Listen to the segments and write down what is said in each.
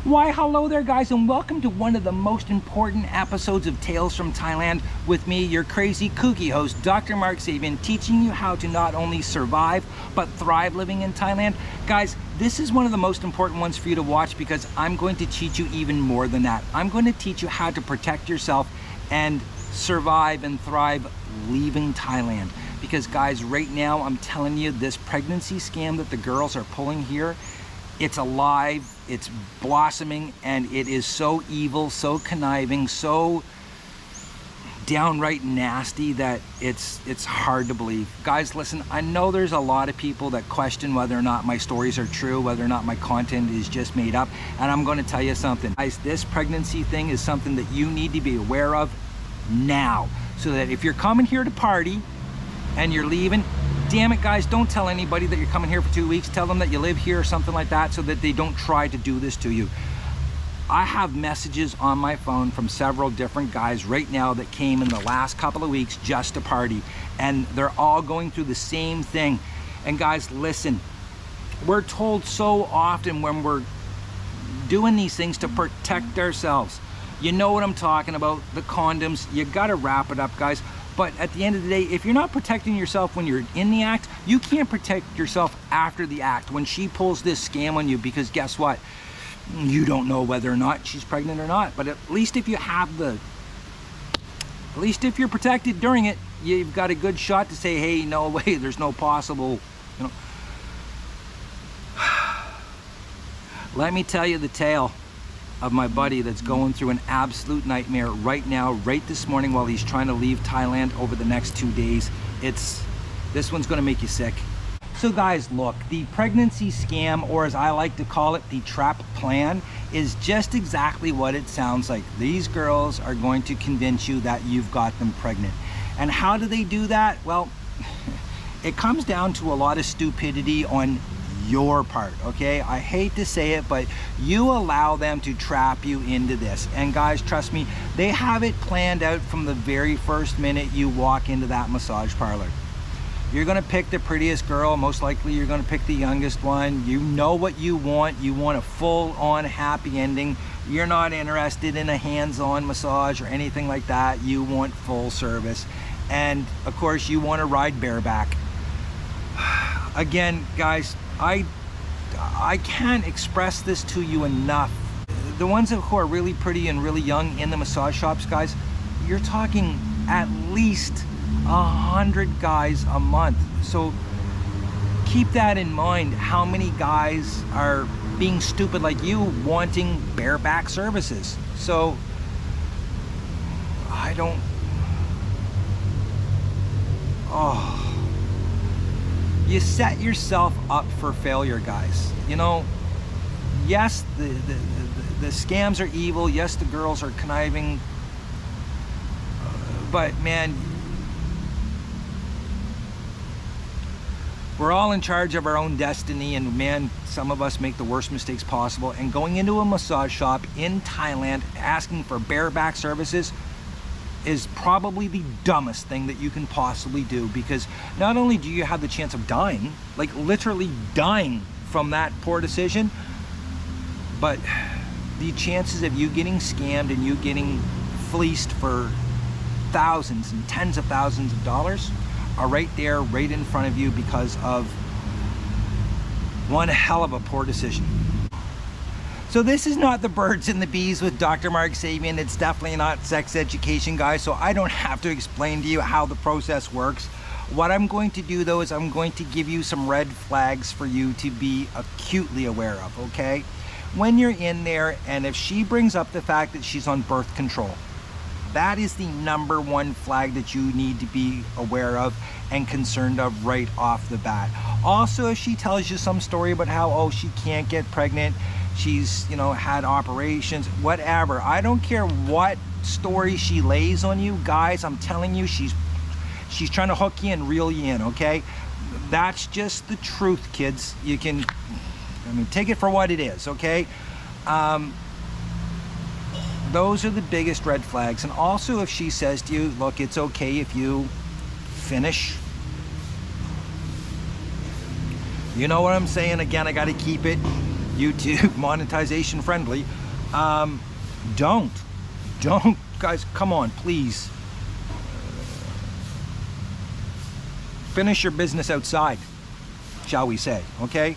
Why, hello there guys, and welcome to one of the most important episodes of Tales from Thailand with me, your crazy kooky host, Dr. Mark Sabian, teaching you how to not only survive, but thrive living in Thailand. Guys, this is one of the most important ones for you to watch because I'm going to teach you even more than that. I'm going to teach you how to protect yourself and survive and thrive leaving Thailand. Because guys, right now, I'm telling you, this pregnancy scam that the girls are pulling here, it's alive, it's blossoming, and it is so evil, so conniving, so downright nasty that it's hard to believe. Guys, listen, I know there's a lot of people that question whether or not my stories are true, whether or not my content is just made up, and I'm going to tell you something. Guys, this pregnancy thing is something that you need to be aware of now, so that if you're coming here to party and you're leaving, damn it guys, don't tell anybody that you're coming here for 2 weeks. Tell them that you live here or something like that so that they don't try to do this to you. I have messages on my phone from several different guys right now that came in the last couple of weeks just to party, and they're all going through the same thing. And guys, listen, we're told so often when we're doing these things to protect ourselves. You know what I'm talking about, the condoms. You gotta wrap it up, guys. But at the end of the day, if you're not protecting yourself when you're in the act, you can't protect yourself after the act when she pulls this scam on you, because guess what? You don't know whether or not she's pregnant or not. But at least if you have at least if you're protected during it, you've got a good shot to say, hey, no way, there's no possible, you know. Let me tell you the tale of my buddy that's going through an absolute nightmare right now, right this morning, while he's trying to leave Thailand over the next 2 days. This one's gonna make you sick. So guys, look, the pregnancy scam, or as I like to call it, the trap plan, is just exactly what it sounds like. These girls are going to convince you that you've got them pregnant. And how do they do that? Well, it comes down to a lot of stupidity on your part, okay? I hate to say it, but you allow them to trap you into this. And guys, trust me, they have it planned out from the very first minute you walk into that massage parlor. You're gonna pick the prettiest girl, most likely you're gonna pick the youngest one. You know what you want a full-on happy ending. You're not interested in a hands-on massage or anything like that. You want full service. And of course, you wanna ride bareback. Again, guys, I can't express this to you enough. The ones who are really pretty and really young in the massage shops, guys, you're talking at least 100 guys a month. So keep that in mind, how many guys are being stupid like you wanting bareback services. So you set yourself up for failure, guys. You know, yes, the scams are evil. Yes, the girls are conniving. But man, we're all in charge of our own destiny, and man, some of us make the worst mistakes possible. And going into a massage shop in Thailand asking for bareback services is probably the dumbest thing that you can possibly do, because not only do you have the chance of dying, like literally dying from that poor decision, but the chances of you getting scammed and you getting fleeced for thousands and tens of thousands of dollars are right there, right in front of you, because of one hell of a poor decision. So this is not the birds and the bees with Dr. Mark Sabian. It's definitely not sex education, guys, so I don't have to explain to you how the process works. What I'm going to do though is I'm going to give you some red flags for you to be acutely aware of, okay? When you're in there, and if she brings up the fact that she's on birth control, that is the #1 flag that you need to be aware of and concerned of right off the bat. Also, if she tells you some story about how, oh, she can't get pregnant, she's, you know, had operations, whatever. I don't care what story she lays on you, guys. I'm telling you, she's trying to hook you and reel you in, okay? That's just the truth, kids. You can, I mean, take it for what it is, okay? Those are the biggest red flags. And also, if she says to you, look, it's okay if you finish. You know what I'm saying? Again, I got to keep it YouTube monetization friendly. Don't guys, come on, please. Finish your business outside, shall we say, okay?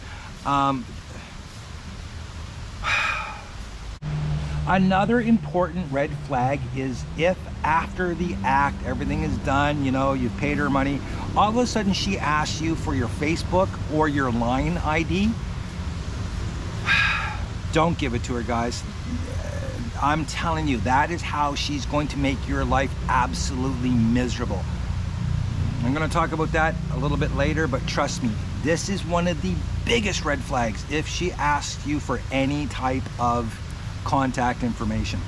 Another important red flag is if after the act, everything is done, you know, you've paid her money, all of a sudden she asks you for your Facebook or your line ID. Don't give it to her, guys. I'm telling you, that is how she's going to make your life absolutely miserable. I'm going to talk about that a little bit later, but trust me, this is one of the biggest red flags if she asks you for any type of contact information.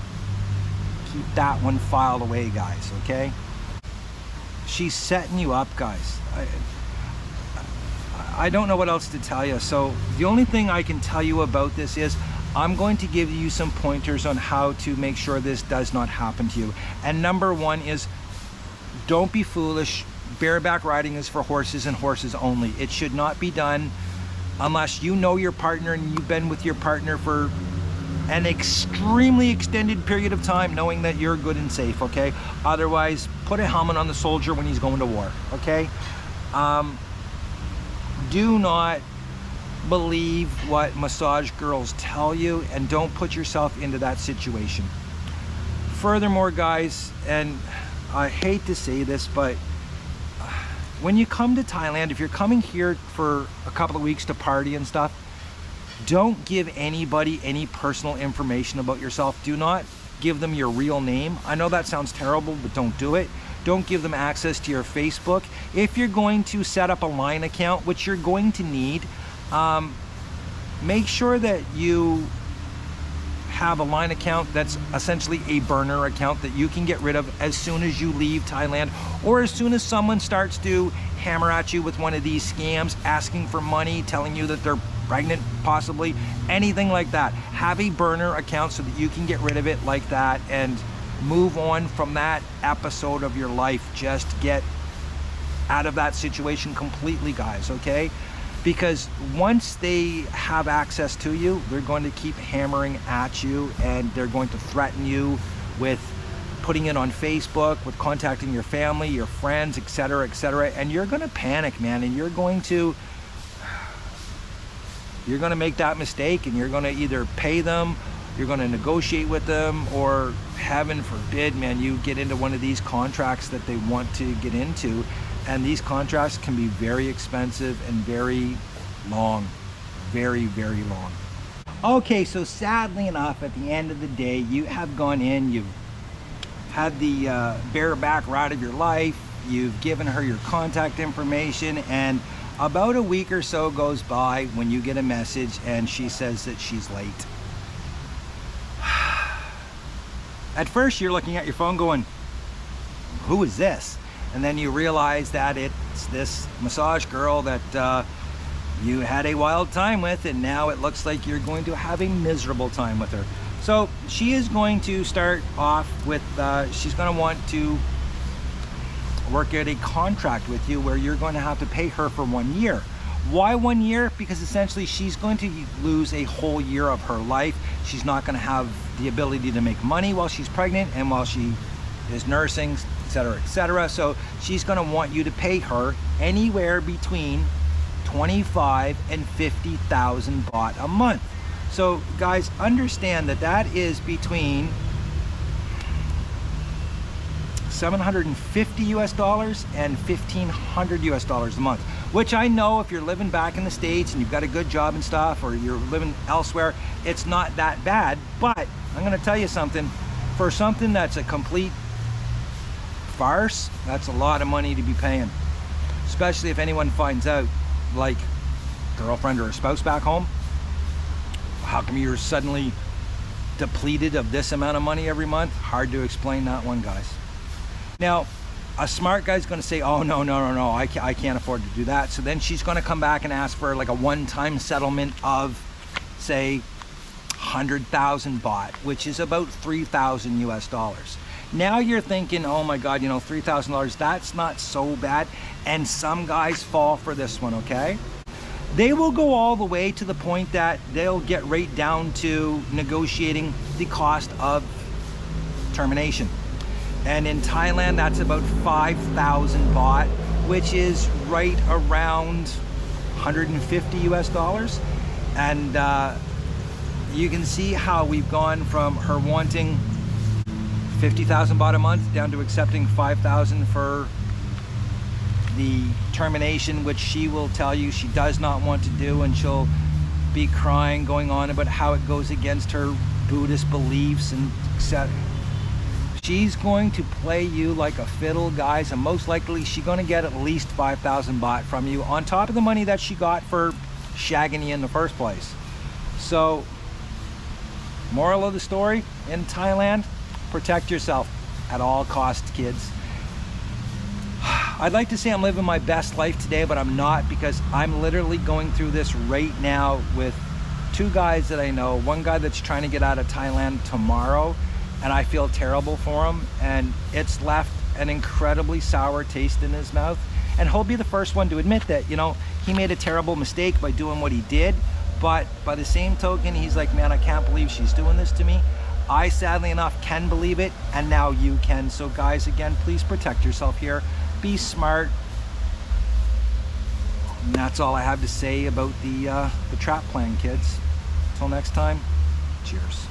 Keep that one filed away, guys, okay? She's setting you up, guys. I don't know what else to tell you. So the only thing I can tell you about this is I'm going to give you some pointers on how to make sure this does not happen to you. And number one is, don't be foolish. Bareback riding is for horses and horses only. It should not be done unless you know your partner and you've been with your partner for an extremely extended period of time, knowing that you're good and safe, okay? Otherwise, put a helmet on the soldier when he's going to war, okay? Do not believe what massage girls tell you, and don't put yourself into that situation. Furthermore, guys, and I hate to say this, but when you come to Thailand, if you're coming here for a couple of weeks to party and stuff, don't give anybody any personal information about yourself. Do not give them your real name. I know that sounds terrible, but don't do it. Don't give them access to your Facebook. If you're going to set up a line account, which you're going to need, make sure that you have a line account that's essentially a burner account that you can get rid of as soon as you leave Thailand, or as soon as someone starts to hammer at you with one of these scams, asking for money, telling you that they're pregnant, possibly, anything like that. Have a burner account so that you can get rid of it like that and move on from that episode of your life. Just get out of that situation completely, guys, okay? Because once they have access to you, they're going to keep hammering at you, and they're going to threaten you with putting it on Facebook, with contacting your family, your friends, etc., etc. And you're going to panic, man, and you're going to make that mistake, and you're going to either pay them, you're going to negotiate with them, or heaven forbid, man, you get into one of these contracts that they want to get into. And these contracts can be very expensive and very long, very, very long. Okay, so sadly enough, at the end of the day, you have gone in, you've had the bareback ride of your life, you've given her your contact information, and about a week or so goes by when you get a message and she says that she's late. At first, you're looking at your phone going, who is this? And then you realize that it's this massage girl that you had a wild time with, and now it looks like you're going to have a miserable time with her. So she is going to start off with, she's going to want to work out a contract with you where you're going to have to pay her for 1 year. Why 1 year? Because essentially she's going to lose a whole year of her life. She's not going to have the ability to make money while she's pregnant and while she is nursing, etc., etc. So she's going to want you to pay her anywhere between 25 and 50,000 baht a month. So guys, understand that that is between $750 US and $1,500 US a month, which I know if you're living back in the States and you've got a good job and stuff, or you're living elsewhere, it's not that bad. But I'm going to tell you something, for something that's a complete farce, that's a lot of money to be paying, especially if anyone finds out, like girlfriend or a spouse back home. How come you're suddenly depleted of this amount of money every month? Hard to explain that one, guys. Now, a smart guy's going to say, oh, no, I can't afford to do that. So then she's going to come back and ask for like a one-time settlement of, say, 100,000 baht, which is about 3,000 US. Now you're thinking, oh my God, you know, $3,000, that's not so bad. And some guys fall for this one, okay? They will go all the way to the point that they'll get right down to negotiating the cost of termination. And in Thailand, that's about 5,000 baht, which is right around 150 US dollars. And you can see how we've gone from her wanting 50,000 baht a month down to accepting 5,000 for the termination, which she will tell you she does not want to do, and she'll be crying, going on about how it goes against her Buddhist beliefs and etc. She's going to play you like a fiddle, guys, and most likely she's going to get at least 5,000 baht from you on top of the money that she got for shagging you in the first place. So, moral of the story, in Thailand, protect yourself at all costs, kids. I'd like to say I'm living my best life today, but I'm not, because I'm literally going through this right now with two guys that I know. One guy that's trying to get out of Thailand tomorrow, and I feel terrible for him, and it's left an incredibly sour taste in his mouth. And he'll be the first one to admit that, you know, he made a terrible mistake by doing what he did. But by the same token, he's like, man, I can't believe she's doing this to me. I, sadly enough, can believe it, and now you can. So guys, again, please protect yourself here. Be smart. And that's all I have to say about the trap plan, kids. Until next time, cheers.